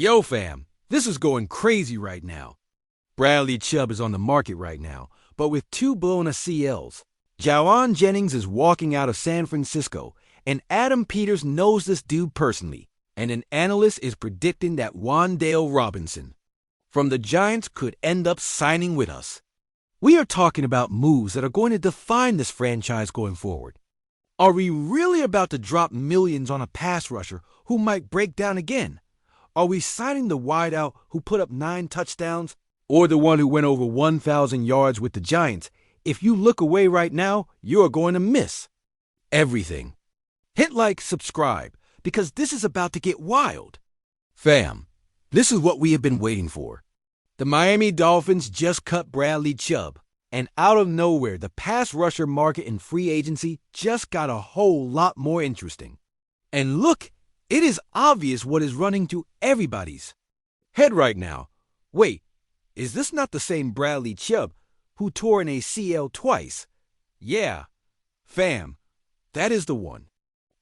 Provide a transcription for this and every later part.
Yo fam, this is going crazy right now. Bradley Chubb is on the market right now, but with 2 blown ACLs. Jauan Jennings is walking out of San Francisco, and Adam Peters knows this dude personally, and an analyst is predicting that Wandale Robinson from the Giants could end up signing with us. We are talking about moves that are going to define this franchise going forward. Are we really about to drop millions on a pass rusher who might break down again? Are we signing the wideout who put up 9 touchdowns, or the one who went over 1,000 yards with the Giants? If you look away right now, you are going to miss everything. Hit like, subscribe, because this is about to get wild. Fam, this is what we have been waiting for. The Miami Dolphins just cut Bradley Chubb, and out of nowhere, the pass rusher market in free agency just got a whole lot more interesting. And look, it is obvious what is running through everybody's head right now. Wait, is this not the same Bradley Chubb who tore an ACL twice? Yeah, fam, that is the one.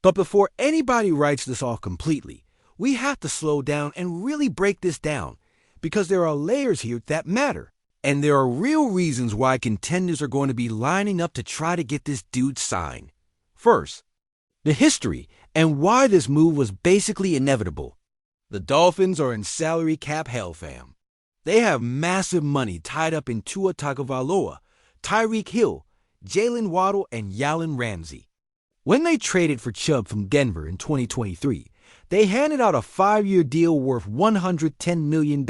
But before anybody writes this off completely, we have to slow down and really break this down, because there are layers here that matter. And there are real reasons why contenders are going to be lining up to try to get this dude signed. First, the history and why this move was basically inevitable. The Dolphins are in salary cap hell, fam. They have massive money tied up in Tua Tagovailoa, Tyreek Hill, Jalen Waddle, and Jalen Ramsey. When they traded for Chubb from Denver in 2023, they handed out a 5-year deal worth $110 million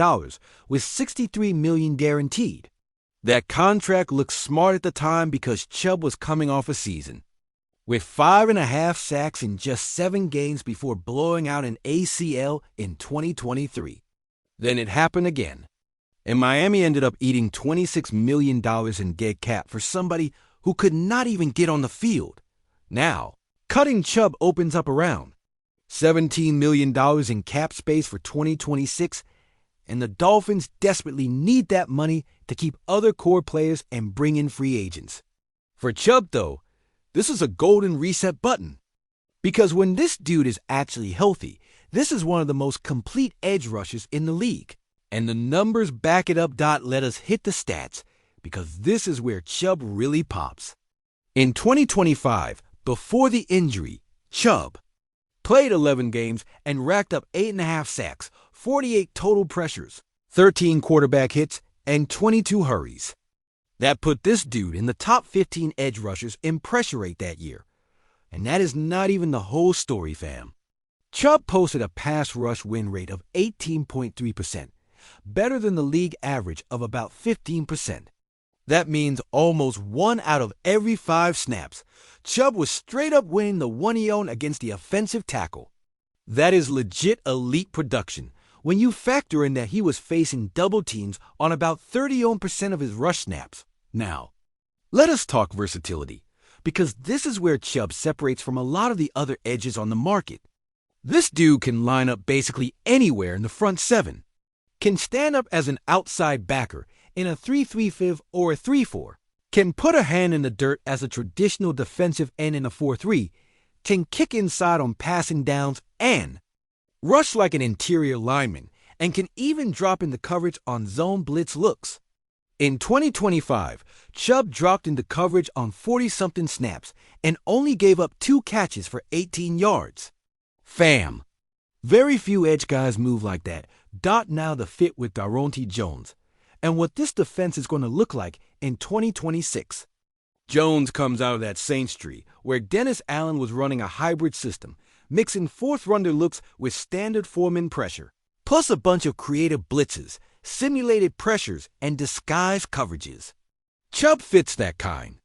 with $63 million guaranteed. That contract looked smart at the time because Chubb was coming off a season with 5.5 sacks in just 7 games before blowing out an ACL in 2023. Then it happened again, and Miami ended up eating $26 million in dead cap for somebody who could not even get on the field. Now, cutting Chubb opens up around $17 million in cap space for 2026, and the Dolphins desperately need that money to keep other core players and bring in free agents. For Chubb, though, this is a golden reset button. Because when this dude is actually healthy, this is one of the most complete edge rushers in the league. And the numbers back it up. Let us hit the stats, because this is where Chubb really pops. In 2025, before the injury, Chubb played 11 games and racked up 8.5 sacks, 48 total pressures, 13 quarterback hits, and 22 hurries. That put this dude in the top 15 edge rushers in pressure rate that year. And that is not even the whole story, fam. Chubb posted a pass rush win rate of 18.3%, better than the league average of about 15%. That means almost 1 out of every 5 snaps, Chubb was straight up winning the one he owned against the offensive tackle. That is legit elite production when you factor in that he was facing double teams on about 31% of his rush snaps. Now, let us talk versatility, because this is where Chubb separates from a lot of the other edges on the market. This dude can line up basically anywhere in the front 7, can stand up as an outside backer in a 3-3-5 or a 3-4, can put a hand in the dirt as a traditional defensive end in a 4-3, can kick inside on passing downs and rush like an interior lineman, and can even drop into coverage on zone blitz looks. In 2025, Chubb dropped into coverage on 40-something snaps and only gave up 2 catches for 18 yards. Fam, very few edge guys move like that. Now the fit with Daronte Jones, and what this defense is going to look like in 2026. Jones comes out of that Saints tree where Dennis Allen was running a hybrid system, mixing fourth-rounder looks with standard foreman pressure, plus a bunch of creative blitzes, simulated pressures, and disguised coverages. Chubb fits that kind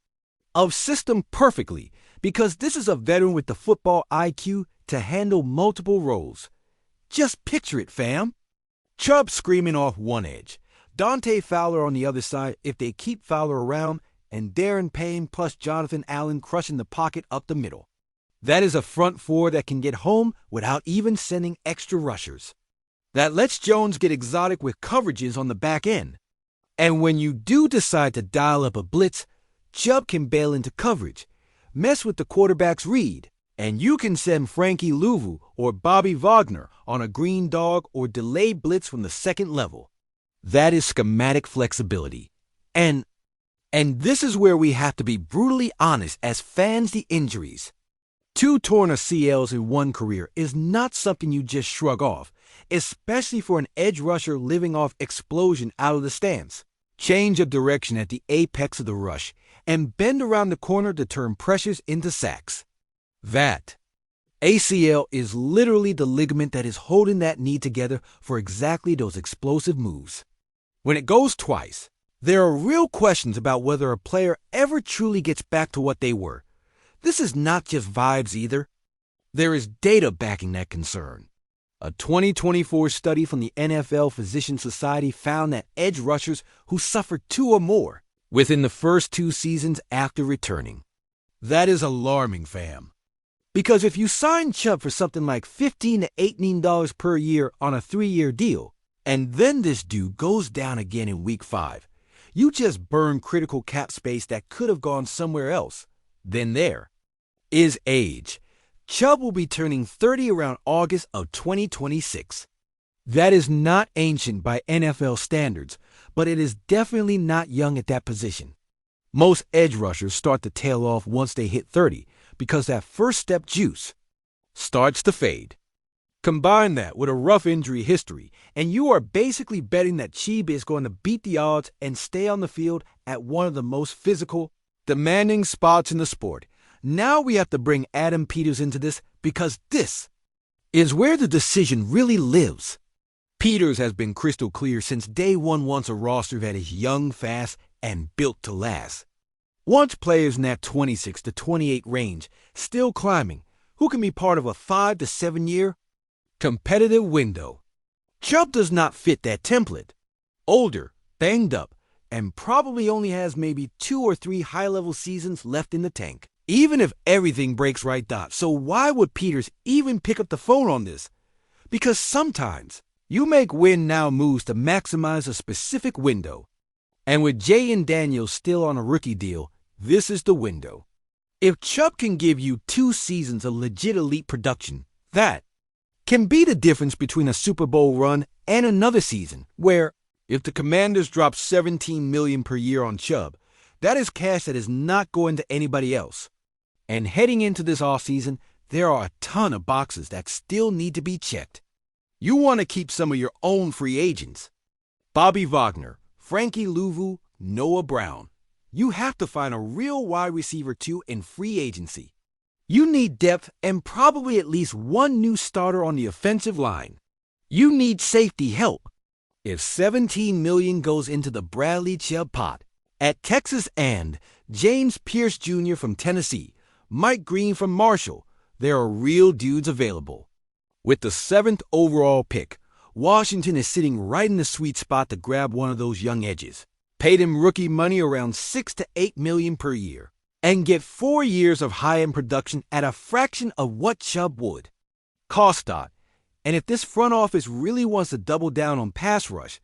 of system perfectly because this is a veteran with the football IQ to handle multiple roles. Just picture it, fam. Chubb screaming off one edge, Dante Fowler on the other side if they keep Fowler around, and Darren Payne plus Jonathan Allen crushing the pocket up the middle. That is a front 4 that can get home without even sending extra rushers. That lets Jones get exotic with coverages on the back end. And when you do decide to dial up a blitz, Chubb can bail into coverage, mess with the quarterback's read, And you can send Frankie Louvu or Bobby Wagner on a green dog or delay blitz from the second level. That is schematic flexibility. And this is where we have to be brutally honest as fans. The injuries. 2 torn ACLs in one career is not something you just shrug off, especially for an edge rusher living off explosion out of the stance. Change of direction at the apex of the rush and bend around the corner to turn pressures into sacks. That ACL is literally the ligament that is holding that knee together for exactly those explosive moves. When it goes twice, there are real questions about whether a player ever truly gets back to what they were. This is not just vibes either. There is data backing that concern. A 2024 study from the NFL Physician Society found that edge rushers who suffered 2 or more within the first 2 seasons after returning. That is alarming, fam. Because if you sign Chubb for something like $15 to $18 per year on a 3-year deal, and then this dude goes down again in week 5, you just burn critical cap space that could have gone somewhere else. Then there is age. Chubb will be turning 30 around August of 2026. That is not ancient by NFL standards, but it is definitely not young at that position. Most edge rushers start to tail off once they hit 30 because that first step juice starts to fade. Combine that with a rough injury history, and you are basically betting that Chubb is going to beat the odds and stay on the field at one of the most physical, demanding spots in the sport. Now we have to bring Adam Peters into this because this is where the decision really lives. Peters has been crystal clear since day one wants a roster that is young, fast, and built to last. Wants players in that 26 to 28 range, still climbing, who can be part of a 5 to 7 year competitive window. Chubb does not fit that template. Older, banged up, and probably only has maybe 2 or 3 high-level seasons left in the tank, even if everything breaks right. So why would Peters even pick up the phone on this? Because sometimes you make win-now moves to maximize a specific window. And with Jauan Jennings still on a rookie deal, this is the window. If Chubb can give you 2 seasons of legit elite production, that can be the difference between a Super Bowl run and another season where, if the Commanders drop $17 million per year on Chubb, that is cash that is not going to anybody else. And heading into this offseason, there are a ton of boxes that still need to be checked. You want to keep some of your own free agents. Bobby Wagner, Frankie Louvu, Noah Brown. You have to find a real wide receiver 2 in free agency. You need depth and probably at least one new starter on the offensive line. You need safety help. If $17 million goes into the Bradley Chubb pot, at Texas and James Pierce Jr. from Tennessee, Mike Green from Marshall, there are real dudes available. With the 7th overall pick, Washington is sitting right in the sweet spot to grab one of those young edges. Pay them rookie money around $6 to $8 million per year, and get 4 years of high-end production at a fraction of what Chubb would. Cost dot. And if this front office really wants to double down on pass rush,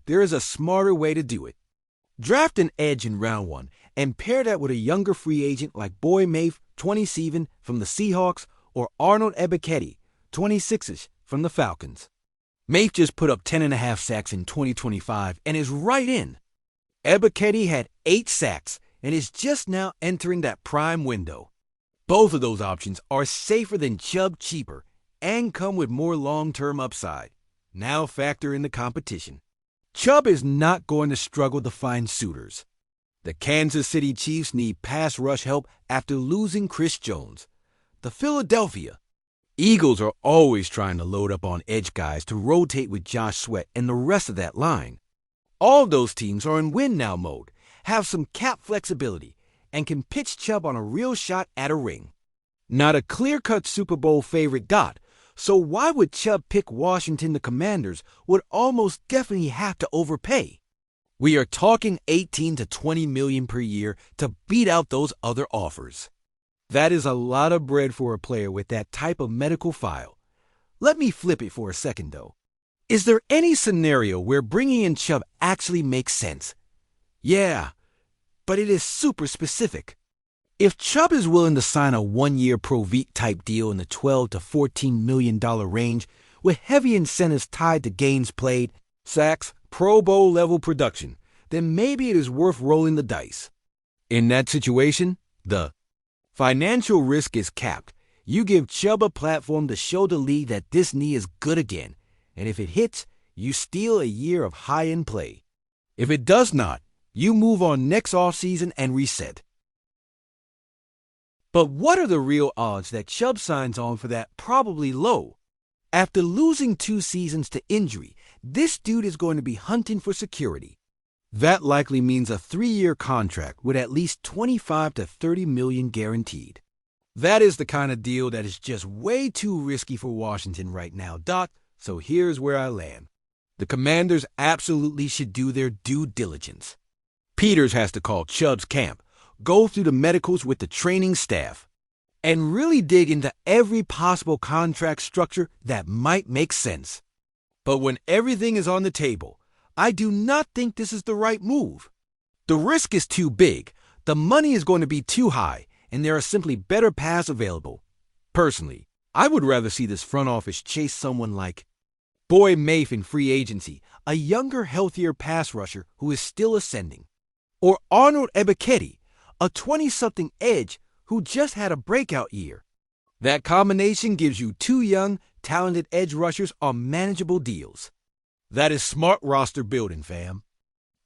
there is a smarter way to do it. Draft an edge in round 1 and pair that with a younger free agent like Boy Mafe, 27 from the Seahawks, or Arnold Ebiketie, 26ish from the Falcons. Mafe just put up 10.5 sacks in 2025 and is right in. Ebiketie had 8 sacks and is just now entering that prime window. Both of those options are safer than Chubb, cheaper, and come with more long-term upside. Now factor in the competition. Chubb is not going to struggle to find suitors. The Kansas City Chiefs need pass rush help after losing Chris Jones. The Philadelphia Eagles are always trying to load up on edge guys to rotate with Josh Sweat and the rest of that line. All those teams are in win-now mode, have some cap flexibility, and can pitch Chubb on a real shot at a ring. Not a clear-cut Super Bowl favorite got, so why would Chubb pick Washington? The Commanders would almost definitely have to overpay. We are talking $18 to $20 million per year to beat out those other offers. That is a lot of bread for a player with that type of medical file. Let me flip it for a second, though. Is there any scenario where bringing in Chubb actually makes sense? Yeah, but it is super specific. If Chubb is willing to sign a one-year Pro-Veet type deal in the $12 to $14 million range with heavy incentives tied to games played, sacks, Pro Bowl level production, then maybe it is worth rolling the dice. In that situation, the financial risk is capped. You give Chubb a platform to show the league that this knee is good again, and if it hits, you steal a year of high-end play. If it does not, you move on next offseason and reset. But what are the real odds that Chubb signs on for that probably low? After losing 2 seasons to injury, this dude is going to be hunting for security. That likely means a 3-year contract with at least $25 to $30 million guaranteed. That is the kind of deal that is just way too risky for Washington right now, Doc, so here's where I land. The Commanders absolutely should do their due diligence. Peters has to call Chubb's camp, go through the medicals with the training staff, and really dig into every possible contract structure that might make sense. But when everything is on the table, I do not think this is the right move. The risk is too big, the money is going to be too high, and there are simply better paths available. Personally, I would rather see this front office chase someone like Boyd Mafe in free agency, a younger, healthier pass rusher who is still ascending, or Arnold Ebiketie, a 20-something edge who just had a breakout year. That combination gives you 2 young, talented edge rushers on manageable deals. That is smart roster building, fam.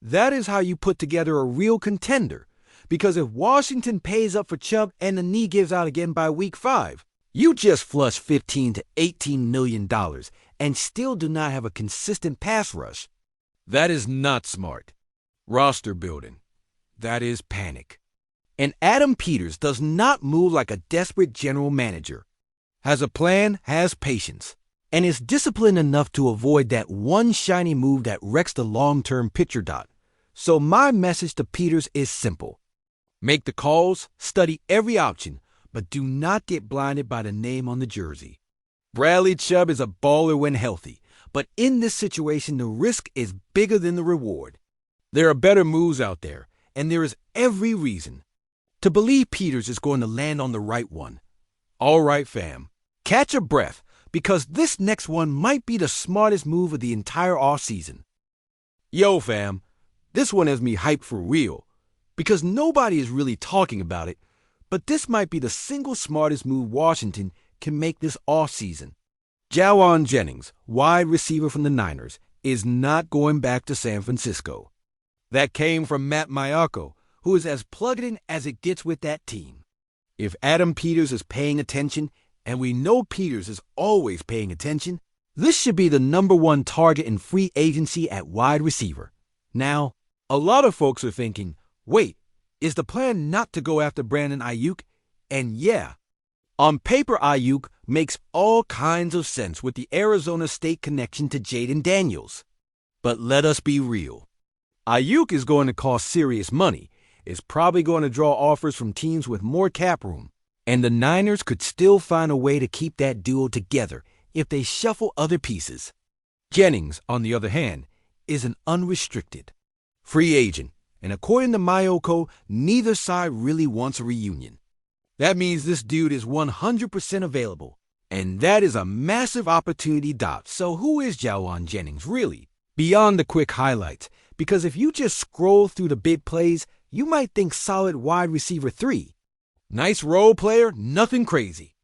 That is how you put together a real contender, because if Washington pays up for Chubb and the knee gives out again by week 5, you just flush $15 to $18 million and still do not have a consistent pass rush. That is not smart. Roster building. That is panic. And Adam Peters does not move like a desperate general manager. Has a plan, has patience, and is disciplined enough to avoid that one shiny move that wrecks the long-term picture, Dot. So my message to Peters is simple. Make the calls, study every option, but do not get blinded by the name on the jersey. Bradley Chubb is a baller when healthy, but in this situation the risk is bigger than the reward. There are better moves out there, and there is every reason to believe Peters is going to land on the right one. All right, fam, catch a breath, because this next one might be the smartest move of the entire offseason. Yo, fam, this one has me hyped for real, because nobody is really talking about it, but this might be the single smartest move Washington can make this offseason. Jauan Jennings, wide receiver from the Niners, is not going back to San Francisco. That came from Matt Maiocco, who is as plugged in as it gets with that team. If Adam Peters is paying attention, and we know Peters is always paying attention, this should be the #1 target in free agency at wide receiver. Now, a lot of folks are thinking, wait, is the plan not to go after Brandon Ayuk? And yeah, on paper Ayuk makes all kinds of sense with the Arizona State connection to Jaden Daniels. But let us be real. Ayuk is going to cost serious money, is probably going to draw offers from teams with more cap room, and the Niners could still find a way to keep that duo together if they shuffle other pieces. Jennings, on the other hand, is an unrestricted free agent, and according to Maiocco, neither side really wants a reunion. That means this dude is 100% available, and that is a massive opportunity. So who is Jauan Jennings really? Beyond the quick highlights, because if you just scroll through the big plays, you might think solid wide receiver 3. Nice role player, nothing crazy.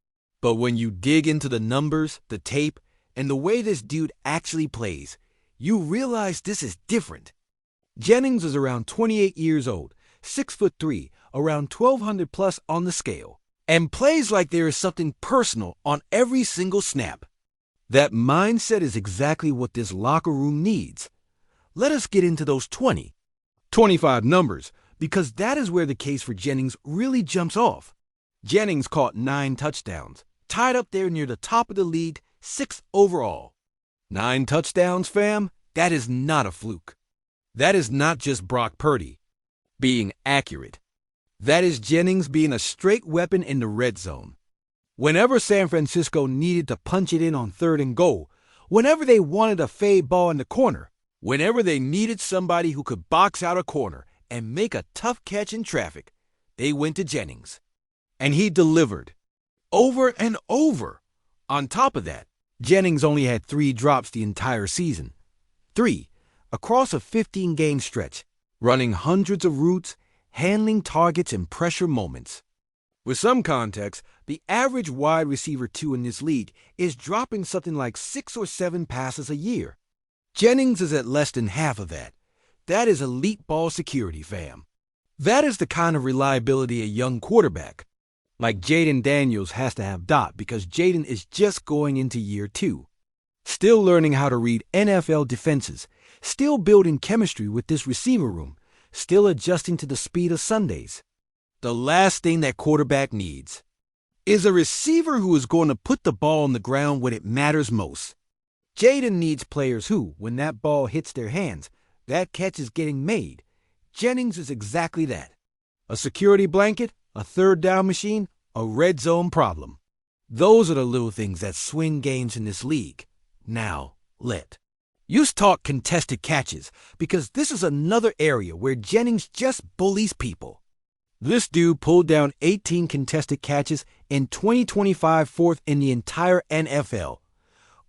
But when you dig into the numbers, the tape, and the way this dude actually plays, you realize this is different. Jennings is around 28 years old, 6'3", around 1,200 plus on the scale, and plays like there is something personal on every single snap. That mindset is exactly what this locker room needs. Let us get into those 25 numbers, because that is where the case for Jennings really jumps off. Jennings caught 9 touchdowns, tied up there near the top of the league, 6th overall. 9 touchdowns, fam? That is not a fluke. That is not just Brock Purdy being accurate. That is Jennings being a straight weapon in the red zone. Whenever San Francisco needed to punch it in on 3rd and goal, whenever they wanted a fade ball in the corner, whenever they needed somebody who could box out a corner and make a tough catch in traffic, They went to Jennings. And he delivered. Over and over. On top of that, Jennings only had 3 drops the entire season. 3, across a 15-game stretch, running hundreds of routes, handling targets and pressure moments. With some context, the average wide receiver 2 in this league is dropping something like 6 or 7 passes a year. Jennings is at less than half of that. That is elite ball security, fam. That is the kind of reliability a young quarterback like Jayden Daniels has to have because Jayden is just going into year 2. Still learning how to read NFL defenses, still building chemistry with this receiver room, still adjusting to the speed of Sundays. The last thing that quarterback needs is a receiver who is going to put the ball on the ground when it matters most. Jayden needs players who, when that ball hits their hands, that catch is getting made. Jennings is exactly that. A security blanket, a third down machine, a red zone problem. Those are the little things that swing games in this league. Now, let's talk contested catches, because this is another area where Jennings just bullies people. This dude pulled down 18 contested catches in 2025, 4th in the entire NFL.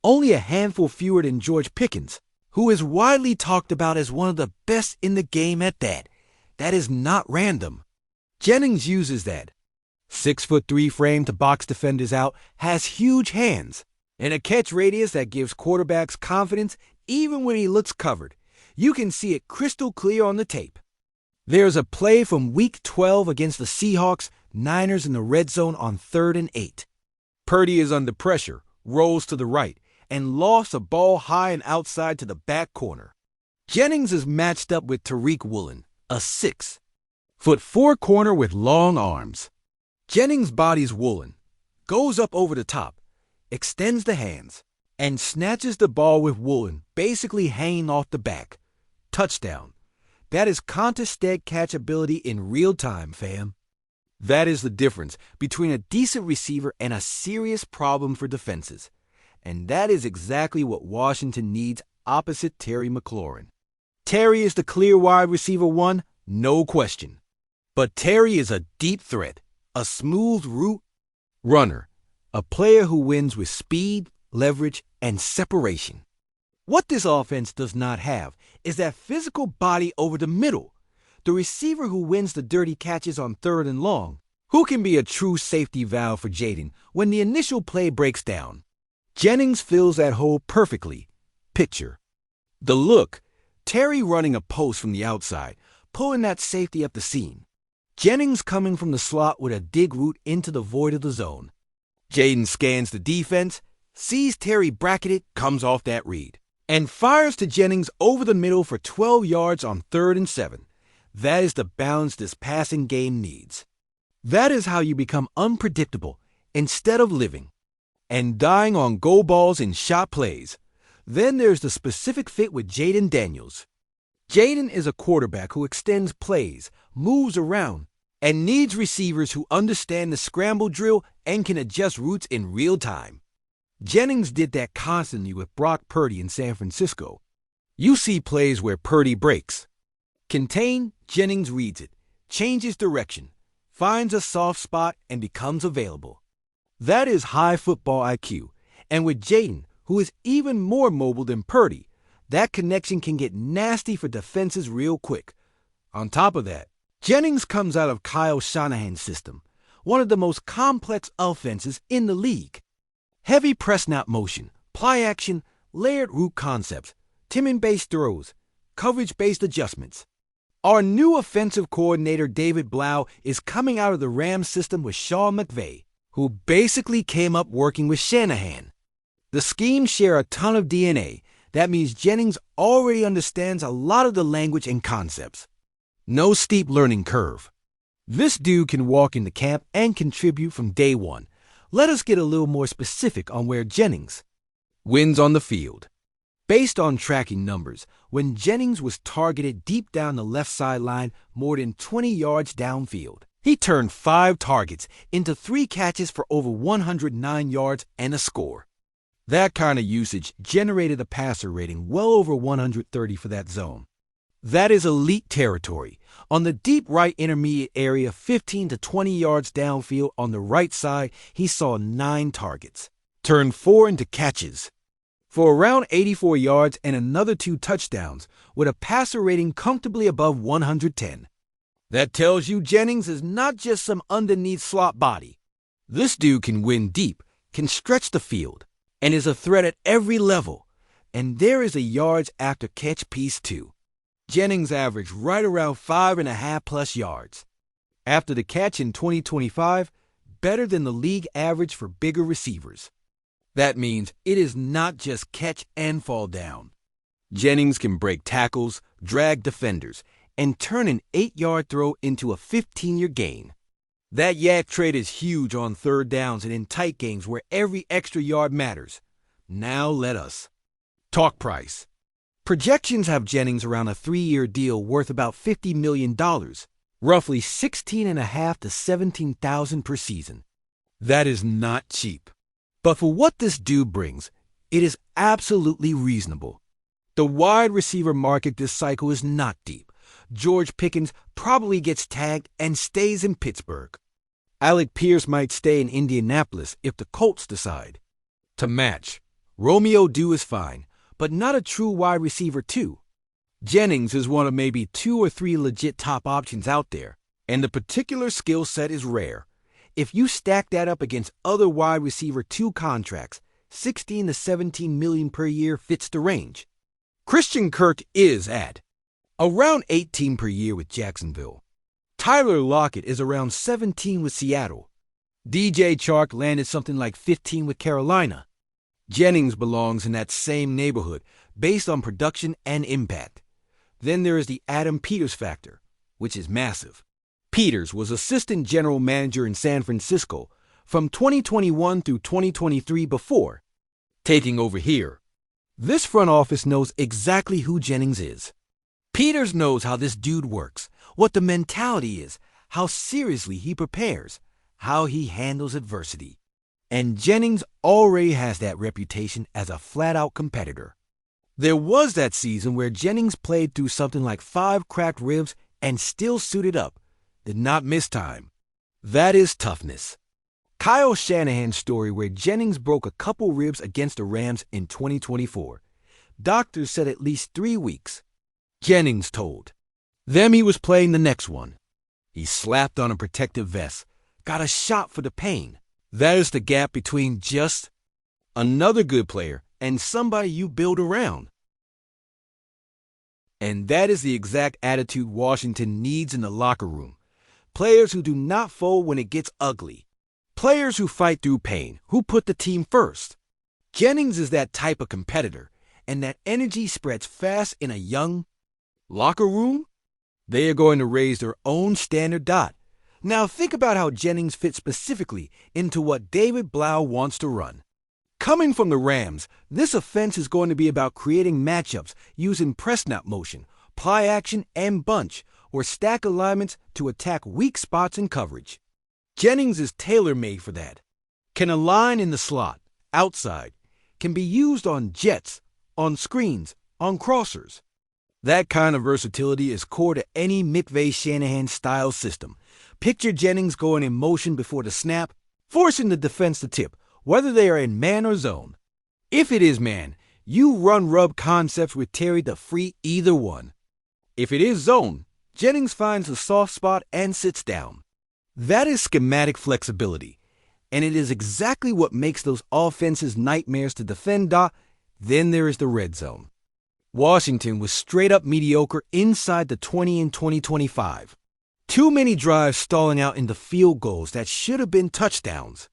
Only a handful fewer than George Pickens, who is widely talked about as one of the best in the game at that. That is not random. Jennings uses that 6'3" frame to box defenders out, has huge hands, and a catch radius that gives quarterbacks confidence even when he looks covered. You can see it crystal clear on the tape. There's a play from Week 12 against the Seahawks, Niners in the red zone on 3rd and 8. Purdy is under pressure, rolls to the right, and lofts a ball high and outside to the back corner. Jennings is matched up with Tariq Woolen, a 6'4" corner with long arms. Jennings bodies Woolen, goes up over the top, extends the hands, and snatches the ball with Woolen basically hanging off the back. Touchdown. That is contested catch ability in real time, fam. That is the difference between a decent receiver and a serious problem for defenses. And that is exactly what Washington needs opposite Terry McLaurin. Terry is the clear wide receiver 1, no question. But Terry is a deep threat, a smooth route runner, a player who wins with speed, leverage, and separation. What this offense does not have is that physical body over the middle, the receiver who wins the dirty catches on 3rd and long, who can be a true safety valve for Jayden when the initial play breaks down. Jennings fills that hole perfectly. Picture the look, Terry running a post from the outside, pulling that safety up the seam. Jennings coming from the slot with a dig route into the void of the zone. Jayden scans the defense, sees Terry bracketed, comes off that read, and fires to Jennings over the middle for 12 yards on 3rd and 7. That is the balance this passing game needs. That is how you become unpredictable instead of living and dying on go balls and shot plays. Then there's the specific fit with Jayden Daniels. Jayden is a quarterback who extends plays, moves around, and needs receivers who understand the scramble drill and can adjust routes in real time. Jennings did that constantly with Brock Purdy in San Francisco. You see plays where Purdy breaks. Contain, Jennings reads it, changes direction, finds a soft spot, and becomes available. That is high football IQ. And with Jayden, who is even more mobile than Purdy, that connection can get nasty for defenses real quick. On top of that, Jennings comes out of Kyle Shanahan's system, one of the most complex offenses in the league. Heavy press-snap motion, play action, layered route concepts, timing-based throws, coverage-based adjustments. Our new offensive coordinator, David Blau, is coming out of the Rams system with Sean McVay, who basically came up working with Shanahan. The schemes share a ton of DNA. That means Jennings already understands a lot of the language and concepts. No steep learning curve. This dude can walk into camp and contribute from day one. Let us get a little more specific on where Jennings wins on the field. Based on tracking numbers, when Jennings was targeted deep down the left sideline more than 20 yards downfield, he turned 5 targets into 3 catches for over 109 yards and a score. That kind of usage generated a passer rating well over 130 for that zone. That is elite territory. On the deep right intermediate area, 15 to 20 yards downfield on the right side, he saw 9 targets. Turned 4 into catches. For around 84 yards and another 2 touchdowns, with a passer rating comfortably above 110. That tells you Jennings is not just some underneath slot body. This dude can win deep, can stretch the field, and is a threat at every level. And there is a yards after catch piece too. Jennings averaged right around 5.5 plus yards. After the catch in 2025, better than the league average for bigger receivers. That means it is not just catch and fall down. Jennings can break tackles, drag defenders, and turn an 8-yard throw into a 15-yard gain. That yak trade is huge on third downs and in tight games where every extra yard matters. Now let us talk price. Projections have Jennings around a 3-year deal worth about $50 million, roughly $16,500 to $17,000 per season. That is not cheap. But for what this dude brings, it is absolutely reasonable. The wide receiver market this cycle is not deep. George Pickens probably gets tagged and stays in Pittsburgh. Alec Pierce might stay in Indianapolis if the Colts decide to match. Romeo Dew is fine, but not a true wide receiver too. Jennings is one of maybe 2 or 3 legit top options out there, and the particular skill set is rare. If you stack that up against other wide receiver 2 contracts, 16 to 17 million per year fits the range. Christian Kirk is at around 18 per year with Jacksonville. Tyler Lockett is around 17 with Seattle. DJ Chark landed something like 15 with Carolina. Jennings belongs in that same neighborhood based on production and impact. Then there is the Adam Peters factor, which is massive. Peters was assistant general manager in San Francisco from 2021 through 2023 before taking over here. This front office knows exactly who Jennings is. Peters knows how this dude works, what the mentality is, how seriously he prepares, how he handles adversity. And Jennings already has that reputation as a flat-out competitor. There was that season where Jennings played through something like 5 cracked ribs and still suited up, did not miss time. That is toughness. Kyle Shanahan's story where Jennings broke a couple ribs against the Rams in 2024. Doctors said at least 3 weeks. Jennings told them he was playing the next one. He slapped on a protective vest, got a shot for the pain. That is the gap between just another good player and somebody you build around. And that is the exact attitude Washington needs in the locker room. Players who do not fold when it gets ugly. Players who fight through pain, who put the team first. Jennings is that type of competitor, and that energy spreads fast in a young locker room. They are going to raise their own standard. Now think about how Jennings fits specifically into what David Blau wants to run. Coming from the Rams, this offense is going to be about creating matchups using press-snap motion, play action, and bunch, or stack alignments to attack weak spots in coverage. Jennings is tailor-made for that. Can align in the slot, outside, can be used on jets, on screens, on crossers. That kind of versatility is core to any McVay Shanahan-style system. Picture Jennings going in motion before the snap, forcing the defense to tip, whether they are in man or zone. If it is man, you run rub concepts with Terry to free either one. If it is zone, Jennings finds a soft spot and sits down. That is schematic flexibility, and it is exactly what makes those offenses nightmares to defend. Then there is the red zone. Washington was straight up mediocre inside the 20 in 2025. Too many drives stalling out into field goals that should have been touchdowns.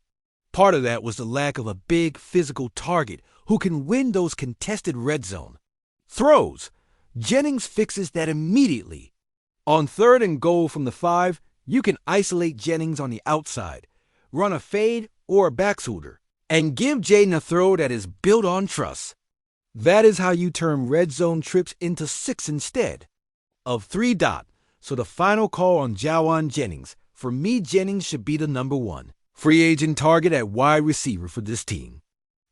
Part of that was the lack of a big physical target who can win those contested red zone throws. Jennings fixes that immediately. On 3rd and goal from the 5, you can isolate Jennings on the outside, run a fade or a backshooter, and give Jaden a throw that is built on trust. That is how you turn red zone trips into 6 instead of 3. So the final call on Jauan Jennings. For me, Jennings should be the number 1 free agent target at wide receiver for this team.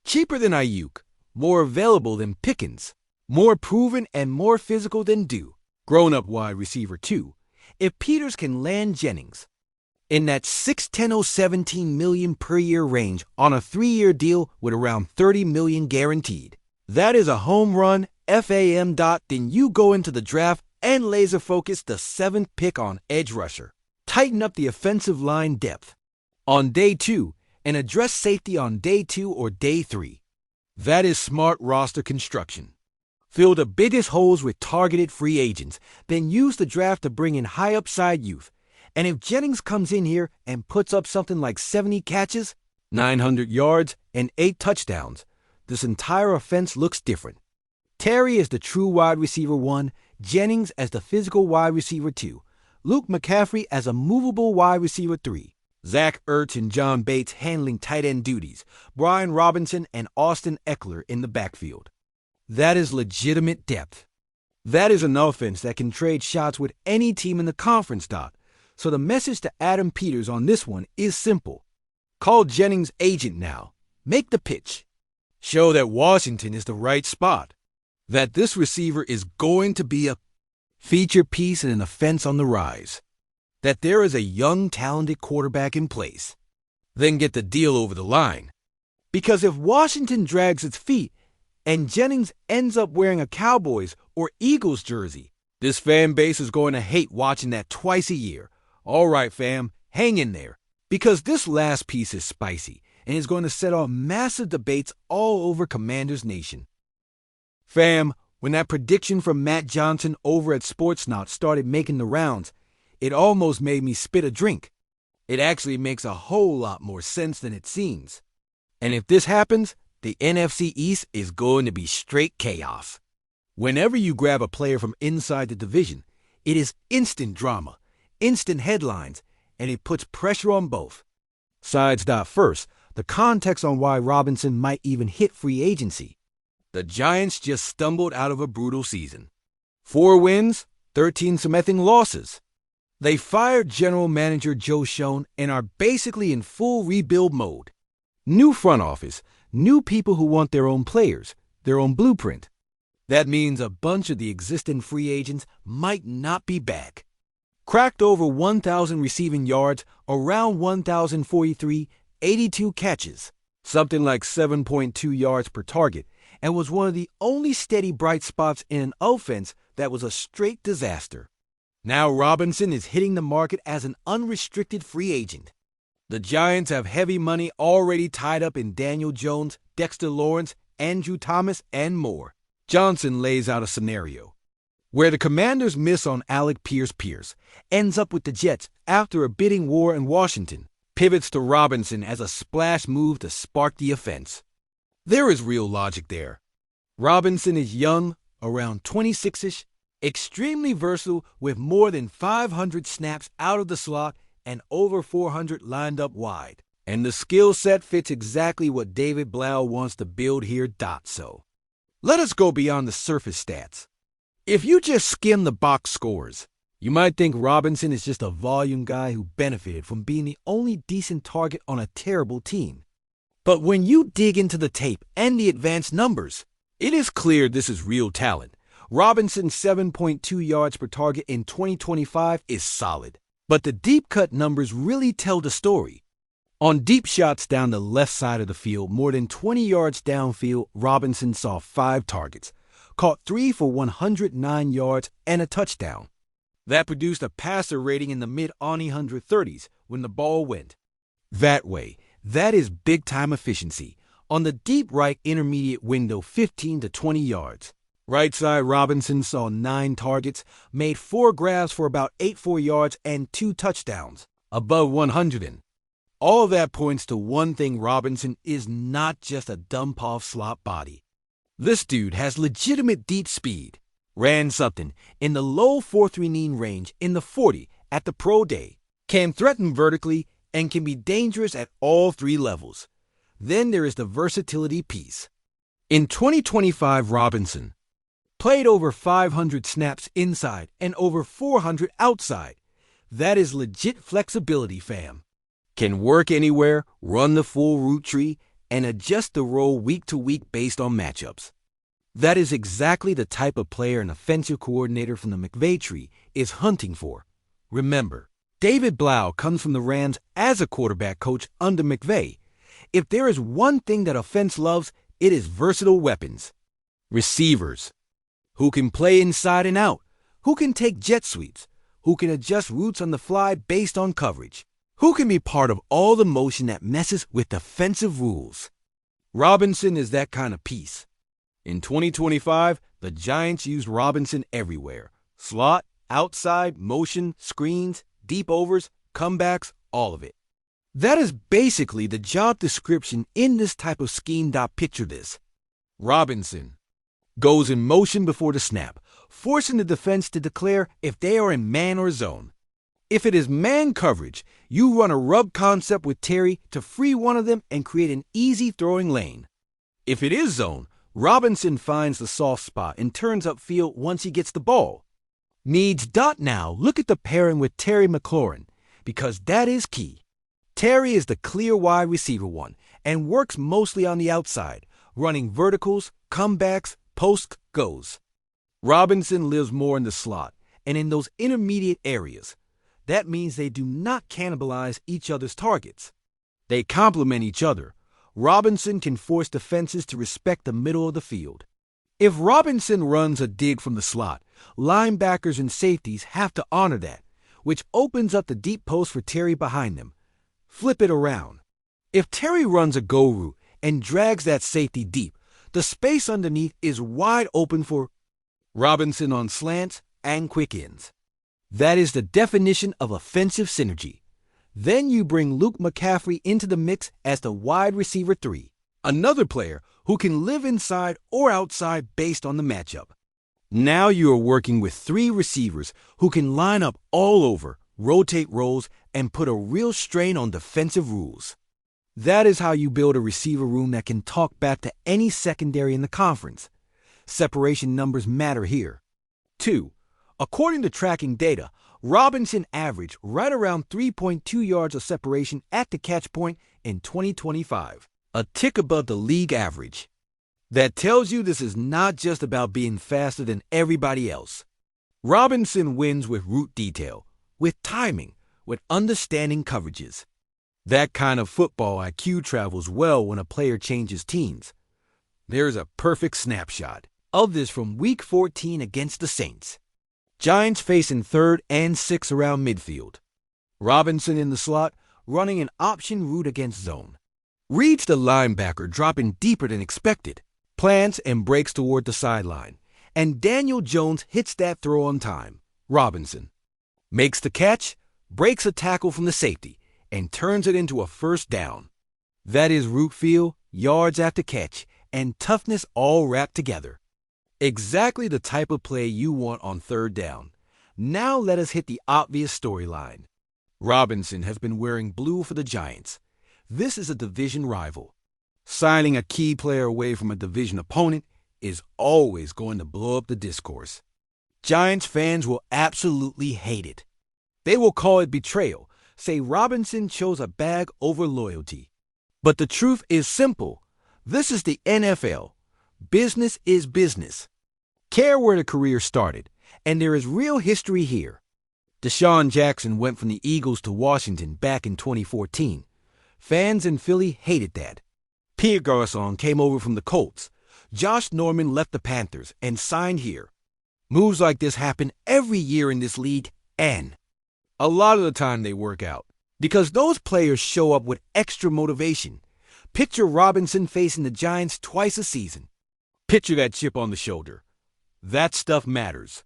Cheaper than Ayuk, more available than Pickens, more proven and more physical than Dew. Grown-up wide receiver 2. If Peters can land Jennings in that 6'10" or 17 million per year range on a 3-year deal with around 30 million guaranteed, that is a home run, FAM. Then you go into the draft and laser focus the 7th pick on edge rusher. Tighten up the offensive line depth on day 2 and address safety on day 2 or day 3. That is smart roster construction. Fill the biggest holes with targeted free agents, then use the draft to bring in high upside youth. And if Jennings comes in here and puts up something like 70 catches, 900 yards, and 8 touchdowns, this entire offense looks different. Terry is the true wide receiver 1, Jennings as the physical wide receiver 2, Luke McCaffrey as a movable wide receiver 3, Zach Ertz and John Bates handling tight end duties, Brian Robinson and Austin Eckler in the backfield. That is legitimate depth. That is an offense that can trade shots with any team in the conference. So the message to Adam Peters on this one is simple. Call Jennings' agent now. Make the pitch. Show that Washington is the right spot. That this receiver is going to be a feature piece in an offense on the rise. That there is a young, talented quarterback in place. Then get the deal over the line. Because if Washington drags its feet and Jennings ends up wearing a Cowboys or Eagles jersey, this fan base is going to hate watching that twice a year. All right, fam, hang in there. Because this last piece is spicy and is going to set off massive debates all over Commanders Nation. Fam, when that prediction from Matt Johnson over at Sportsnaut started making the rounds, it almost made me spit a drink. It actually makes a whole lot more sense than it seems. And if this happens, the NFC East is going to be straight chaos. Whenever you grab a player from inside the division, it is instant drama, instant headlines, and it puts pressure on both sides. First, the context on why Robinson might even hit free agency. The Giants just stumbled out of a brutal season. 4 wins, 13 something losses. They fired general manager Joe Schoen and are basically in full rebuild mode. New front office, new people who want their own players, their own blueprint. That means a bunch of the existing free agents might not be back. Cracked over 1,000 receiving yards, around 1,043, 82 catches, something like 7.2 yards per target, and was one of the only steady bright spots in an offense that was a straight disaster. Now Robinson is hitting the market as an unrestricted free agent. The Giants have heavy money already tied up in Daniel Jones, Dexter Lawrence, Andrew Thomas, and more. Johnson lays out a scenario where the Commanders miss on Alec Pierce, ends up with the Jets after a bidding war in Washington, pivots to Robinson as a splash move to spark the offense. There is real logic there. Robinson is young, around 26-ish, extremely versatile with more than 500 snaps out of the slot and over 400 lined up wide. And the skill set fits exactly what David Blau wants to build here. So let us go beyond the surface stats. If you just skim the box scores, you might think Robinson is just a volume guy who benefited from being the only decent target on a terrible team. But when you dig into the tape and the advanced numbers, it is clear this is real talent. Robinson's 7.2 yards per target in 2025 is solid. But the deep cut numbers really tell the story. On deep shots down the left side of the field, more than 20 yards downfield, Robinson saw 5 targets, caught 3 for 109 yards and a touchdown. That produced a passer rating in the mid-130s when the ball went that way. That is big-time efficiency. On the deep right intermediate window, 15 to 20 yards. Right side Robinson saw 9 targets, made 4 grabs for about 84 yards and 2 touchdowns, above 100. All that points to one thing: Robinson is not just a dump-off slot body. This dude has legitimate deep speed. Ran something in the low 4.39 range in the 40 at the pro day. Can threaten vertically and can be dangerous at all 3 levels. Then there is the versatility piece. In 2025, Robinson played over 500 snaps inside and over 400 outside. That is legit flexibility, fam. Can work anywhere, run the full route tree, and adjust the role week to week based on matchups. That is exactly the type of player an offensive coordinator from the McVay tree is hunting for. Remember, David Blau comes from the Rams as a quarterback coach under McVay. If there is one thing that offense loves, it is versatile weapons. Receivers who can play inside and out, who can take jet sweeps, who can adjust routes on the fly based on coverage, who can be part of all the motion that messes with defensive rules. Robinson is that kind of piece. In 2025, the Giants used Robinson everywhere. Slot, outside, motion, screens, deep overs, comebacks, all of it. That is basically the job description in this type of scheme. Picture this. Robinson goes in motion before the snap, forcing the defense to declare if they are in man or zone. If it is man coverage, you run a rub concept with Terry to free one of them and create an easy throwing lane. If it is zone, Robinson finds the soft spot and turns upfield once he gets the ball. Needs. Now look at the pairing with Terry McLaurin, because that is key. Terry is the clear wide receiver one and works mostly on the outside, running verticals, comebacks, post goes. Robinson lives more in the slot and in those intermediate areas. That means they do not cannibalize each other's targets. They complement each other. Robinson can force defenses to respect the middle of the field. If Robinson runs a dig from the slot, linebackers and safeties have to honor that, which opens up the deep post for Terry behind them. Flip it around. If Terry runs a go route and drags that safety deep, the space underneath is wide open for Robinson on slants and quick ends. That is the definition of offensive synergy. Then you bring Luke McCaffrey into the mix as the wide receiver 3, another player who can live inside or outside based on the matchup. Now you are working with 3 receivers who can line up all over, rotate roles, and put a real strain on defensive rules. That is how you build a receiver room that can talk back to any secondary in the conference. Separation numbers matter here. 2. According to tracking data, Robinson averaged right around 3.2 yards of separation at the catch point in 2025, a tick above the league average. That tells you this is not just about being faster than everybody else. Robinson wins with route detail, with timing, with understanding coverages. That kind of football IQ travels well when a player changes teams. There's a perfect snapshot of this from Week 14 against the Saints. Giants facing 3rd and 6th around midfield. Robinson in the slot, running an option route against zone. Reads the linebacker dropping deeper than expected, plants and breaks toward the sideline, and Daniel Jones hits that throw on time. Robinson makes the catch, breaks a tackle from the safety, and turns it into a first down. That is route feel, yards after catch, and toughness all wrapped together. Exactly the type of play you want on 3rd down. Now let us hit the obvious storyline. Robinson has been wearing blue for the Giants. This is a division rival. Signing a key player away from a division opponent is always going to blow up the discourse. Giants fans will absolutely hate it. They will call it betrayal, say Robinson chose a bag over loyalty. But the truth is simple. This is the NFL. Business is business. Care where the career started, and there is real history here. Deshaun Jackson went from the Eagles to Washington back in 2014. Fans in Philly hated that. Pierre Garçon came over from the Colts. Josh Norman left the Panthers and signed here. Moves like this happen every year in this league, and a lot of the time they work out, because those players show up with extra motivation. Picture Robinson facing the Giants twice a season. Picture that chip on the shoulder. That stuff matters.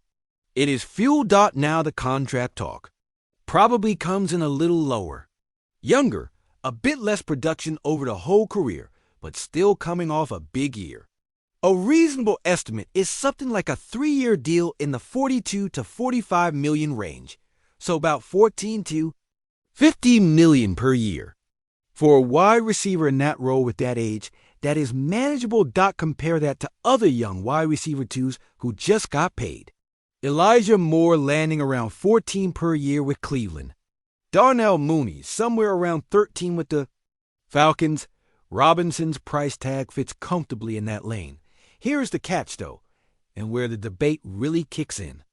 It is fuel. Now the contract talk probably comes in a little lower. Younger, a bit less production over the whole career, but still coming off a big year. A reasonable estimate is something like a 3-year deal in the 42 to 45 million range, so about 14 to 50 million per year. For a wide receiver in that role with that age, that is manageable. Compare that to other young wide receiver 2s who just got paid. Elijah Moore landing around 14 per year with Cleveland. Darnell Mooney somewhere around 13 with the Falcons. Robinson's price tag fits comfortably in that lane. Here's the catch, though, and where the debate really kicks in.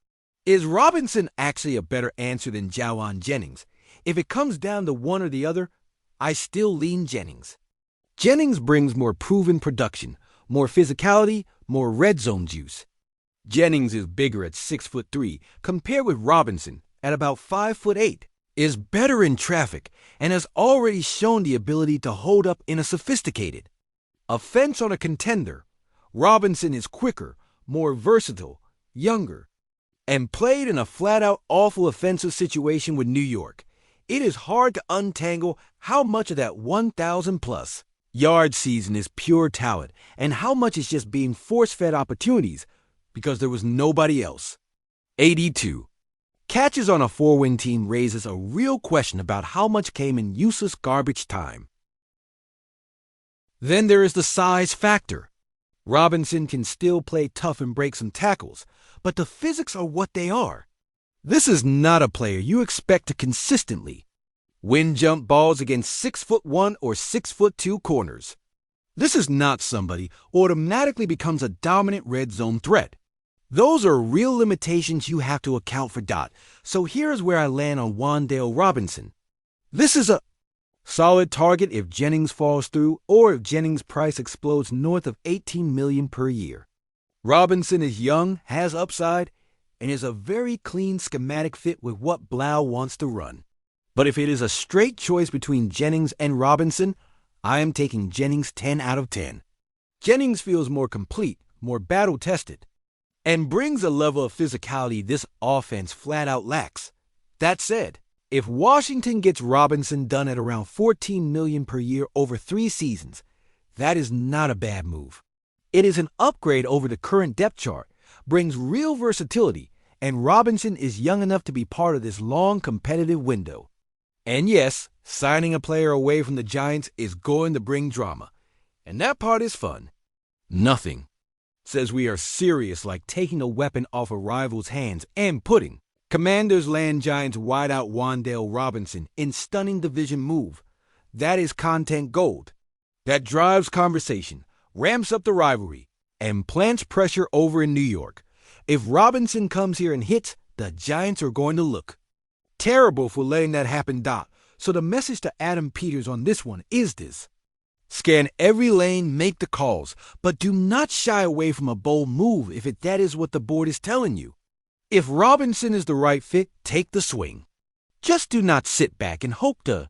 Is Robinson actually a better answer than Jauan Jennings? If it comes down to one or the other, I still lean Jennings. Jennings brings more proven production, more physicality, more red zone juice. Jennings is bigger at 6'3", compared with Robinson at about 5'8", is better in traffic, and has already shown the ability to hold up in a sophisticated offense on a contender. Robinson is quicker, more versatile, younger, and played in a flat-out awful offensive situation with New York. It is hard to untangle how much of that 1,000-plus yard season is pure talent and how much is just being force-fed opportunities because there was nobody else. 82. Catches on a 4-win team raises a real question about how much came in useless garbage time. Then there is the size factor. Robinson can still play tough and break some tackles, but the physics are what they are. This is not a player you expect to consistently win jump balls against 6'1" or 6'2" corners. This is not somebody who automatically becomes a dominant red zone threat. Those are real limitations you have to account for. So here's where I land on Wandale Robinson. This is a solid target if Jennings falls through or if Jennings' price explodes north of $18 million per year. Robinson is young, has upside, and is a very clean schematic fit with what Blau wants to run. But if it is a straight choice between Jennings and Robinson, I am taking Jennings 10 out of 10. Jennings feels more complete, more battle-tested, and brings a level of physicality this offense flat-out lacks. That said, if Washington gets Robinson done at around $14 million per year over 3 seasons, that is not a bad move. It is an upgrade over the current depth chart, brings real versatility, and Robinson is young enough to be part of this long competitive window. And yes, signing a player away from the Giants is going to bring drama, and that part is fun. Nothing says we are serious like taking a weapon off a rival's hands and putting Commanders land Giants wideout Wandale Robinson in stunning division move. That is content gold. That drives conversation, ramps up the rivalry, and plants pressure over in New York. If Robinson comes here and hits, the Giants are going to look terrible for letting that happen. So the message to Adam Peters on this one is this. Scan every lane, make the calls, but do not shy away from a bold move if that is what the board is telling you. If Robinson is the right fit, take the swing. Just do not sit back and hope the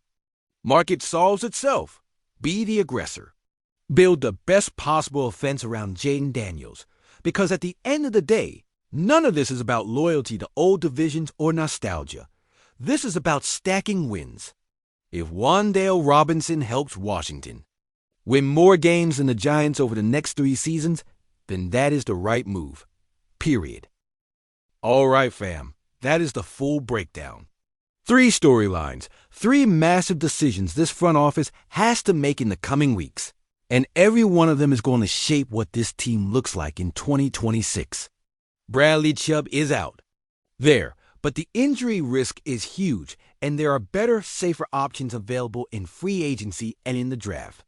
market solves itself. Be the aggressor. Build the best possible offense around Jayden Daniels, because at the end of the day, none of this is about loyalty to old divisions or nostalgia. This is about stacking wins. If Wandale Robinson helps Washington win more games than the Giants over the next 3 seasons, then that is the right move. Period. All right, fam. That is the full breakdown. 3 storylines, 3 massive decisions this front office has to make in the coming weeks. And every one of them is going to shape what this team looks like in 2026. Bradley Chubb is out. But the injury risk is huge, and there are better, safer options available in free agency and in the draft.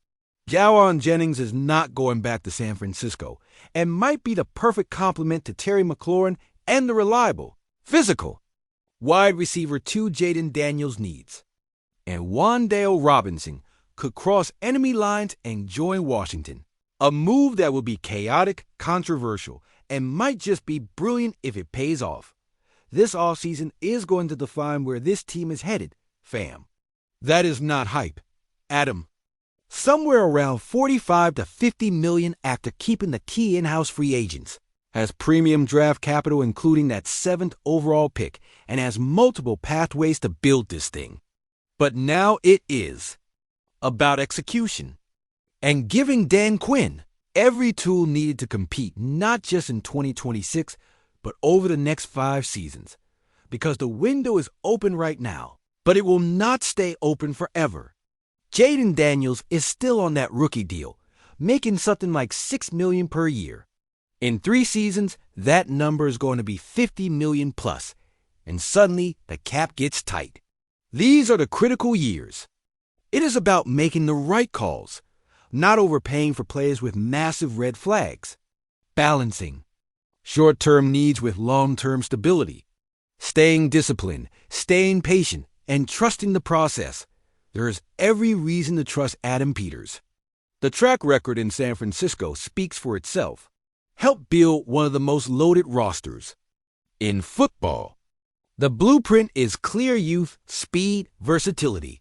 Jauan Jennings is not going back to San Francisco and might be the perfect complement to Terry McLaurin and the reliable, physical wide receiver 2 Jayden Daniels needs. And Wandale Robinson could cross enemy lines and join Washington, a move that will be chaotic, controversial, and might just be brilliant if it pays off. This offseason is going to define where this team is headed, fam. That is not hype. Adam. Somewhere around $45 to $50 million after keeping the key in-house free agents. Has premium draft capital including that 7th overall pick and has multiple pathways to build this thing. But now it is about execution and giving Dan Quinn every tool needed to compete not just in 2026, but over the next 5 seasons. Because the window is open right now, but it will not stay open forever. Jayden Daniels is still on that rookie deal, making something like $6 million per year. In 3 seasons, that number is going to be $50 million plus, and suddenly the cap gets tight. These are the critical years. It is about making the right calls, not overpaying for players with massive red flags. Balancing short-term needs with long-term stability. Staying disciplined, staying patient, and trusting the process. There is every reason to trust Adam Peters. The track record in San Francisco speaks for itself. Helped build one of the most loaded rosters in football. The blueprint is clear youth, speed, versatility.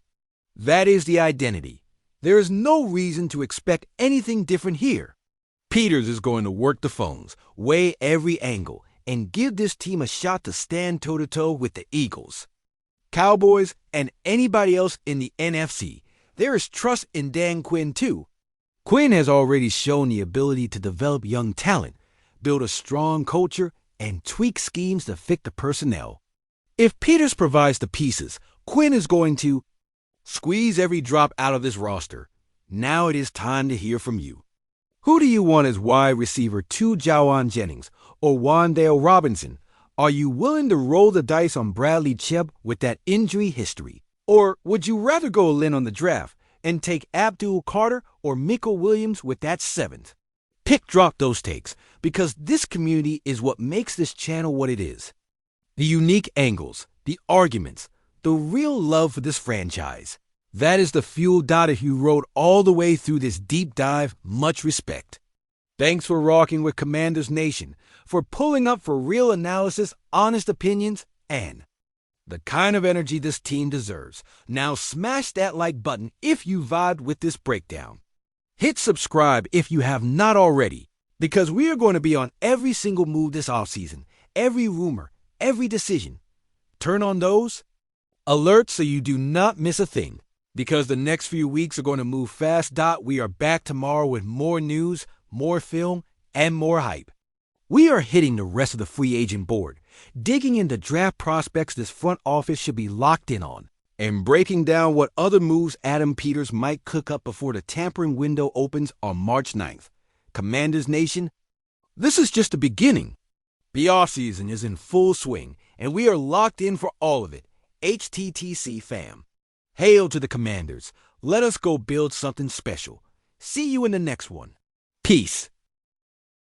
That is the identity. There is no reason to expect anything different here. Peters is going to work the phones, weigh every angle, and give this team a shot to stand toe-to-toe with the Eagles, Cowboys, and anybody else in the NFC. There is trust in Dan Quinn, too. Quinn has already shown the ability to develop young talent, build a strong culture, and tweak schemes to fit the personnel. If Peters provides the pieces, Quinn is going to squeeze every drop out of this roster. Now it is time to hear from you. Who do you want as wide receiver 2 Jauan Jennings or Wandale Robinson? Are you willing to roll the dice on Bradley Chubb with that injury history? Or would you rather go all in on the draft and take Abdul Carter or Michael Williams with that 7th? Drop those takes, because this community is what makes this channel what it is. The unique angles, the arguments, the real love for this franchise. That is the fuel Dottie who rode all the way through this deep dive. Much respect. Thanks for rocking with Commanders Nation, for pulling up for real analysis, honest opinions, and the kind of energy this team deserves. Now smash that like button if you vibed with this breakdown. Hit subscribe if you have not already, because we are going to be on every single move this offseason, every rumor, every decision. Turn on those alerts so you do not miss a thing, because the next few weeks are going to move fast. We are back tomorrow with more news, more film, and more hype. We are hitting the rest of the free agent board, digging into draft prospects this front office should be locked in on, and breaking down what other moves Adam Peters might cook up before the tampering window opens on March 9th. Commanders Nation, this is just the beginning. The offseason is in full swing, and we are locked in for all of it. HTTC fam. Hail to the Commanders. Let us go build something special. See you in the next one. Peace.